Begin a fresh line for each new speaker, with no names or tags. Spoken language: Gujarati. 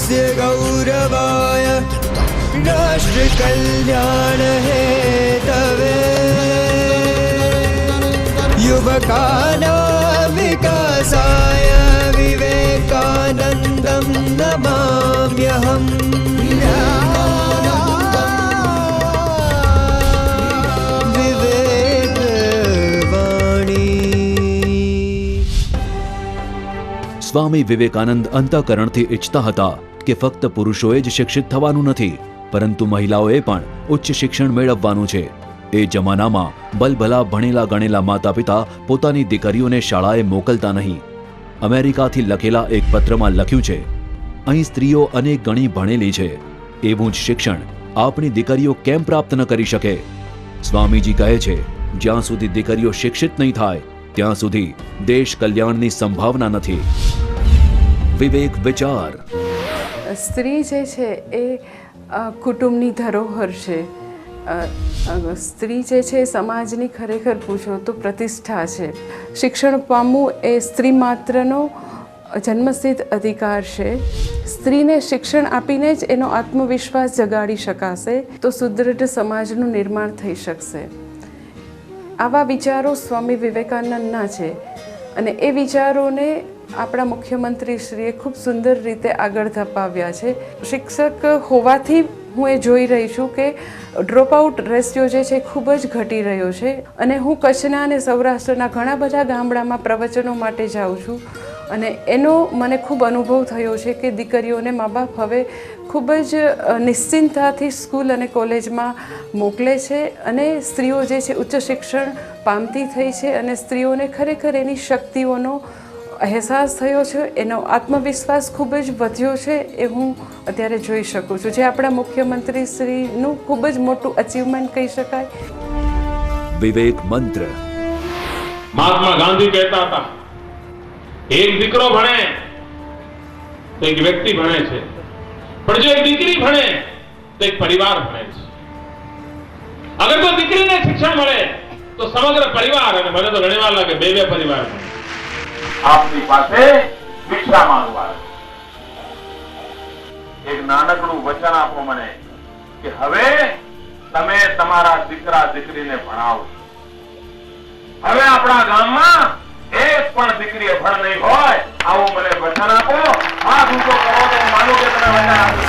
देशस्य गौरवाय राष्ट्र कल्याण हेतवे युवकानां विकासाय विवेकानन्दं नमाम्यहम्।
સ્વામી વિવેકાનંદ અંતઃકરણથી ઈચ્છતા હતા કે ફક્ત પુરુષોએ જ શિક્ષિત થવાનું નથી, પરંતુ મહિલાઓએ પણ ઉચ્ચ શિક્ષણ મેળવવાનું છે। એ જમાનામાં બલભલા ભણેલા ગણેલા માતા પિતા પોતાની દીકરીઓને શાળાએ મોકલતા નહીં। અમેરિકાથી લખેલા એક પત્રમાં લખ્યું છે, અહીં સ્ત્રીઓ અનેક ગણી ભણેલી છે, એવું જ શિક્ષણ આપણી દીકરીઓ કેમ પ્રાપ્ત ન કરી શકે? સ્વામીજી કહે છે, જ્યાં સુધી દીકરીઓ શિક્ષિત નહીં થાય ત્યાં સુધી દેશ કલ્યાણની સંભાવના નથી। વિવેક વિચાર।
સ્ત્રી જે છે એ કુટુંબની ધરોહર છે। સ્ત્રી જે છે સમાજની ખરેખર પૂછો તો પ્રતિષ્ઠા છે। શિક્ષણ પામવું એ સ્ત્રી માત્રનો જન્મસિદ્ધ અધિકાર છે। સ્ત્રીને શિક્ષણ આપીને જ એનો આત્મવિશ્વાસ જગાડી શકાશે તો સુદૃઢ સમાજનું નિર્માણ થઈ શકશે। આવા વિચારો સ્વામી વિવેકાનંદના છે અને એ વિચારોને આપણા મુખ્યમંત્રીશ્રીએ ખૂબ સુંદર રીતે આગળ ધપાવ્યા છે। શિક્ષક હોવાથી હું એ જોઈ રહી છું કે ડ્રોપ આઉટ રેશિયો જે છે ખૂબ જ ઘટી રહ્યો છે અને હું કચ્છના અને સૌરાષ્ટ્રના ઘણા બધા ગામડામાં પ્રવચનો માટે જાઉં છું અને એનો મને ખૂબ અનુભવ થયો છે કે દીકરીઓને મા બાપ હવે ખૂબ જ નિશ્ચિંતતાથી સ્કૂલ અને કોલેજમાં મોકલે છે અને સ્ત્રીઓ જે છે ઉચ્ચ શિક્ષણ પામતી થઈ છે અને સ્ત્રીઓને ખરેખર એની શક્તિઓનો અહેસાસ થયો છે, એનો આત્મવિશ્વાસ ખૂબ જ વધ્યો છે એ હું અત્યારે જોઈ શકું છું, જે આપણા મુખ્યમંત્રીશ્રીનું ખૂબ જ મોટું અચીવમેન્ટ કહી શકાય।
વિવેક મંત્ર।
મહાત્મા ગાંધી કહેતા હતા, એક દીકરો ભણે તો એક વ્યક્તિ ભણે છે, પણ જો એક દીકરી ભણે તો એક પરિવાર ભણે છે। અગર તો દીકરીને શિક્ષણ મળે તો સમગ્ર પરિવાર, અને મને તો ઘણી વાર લાગે બે પરિવાર ભણે। આપની પાસે વિશ્રામ એક નાનકડું વચન આપો મને કે હવે તમે તમારા દીકરા દીકરીને ભણાવો। હવે આપણા ગામમાં એક પણ દીકરી અભણ નહીં હોય, આવું મને વચન આપો। આ ઊંચો કરો તો માનું કે તમે વચન આપો।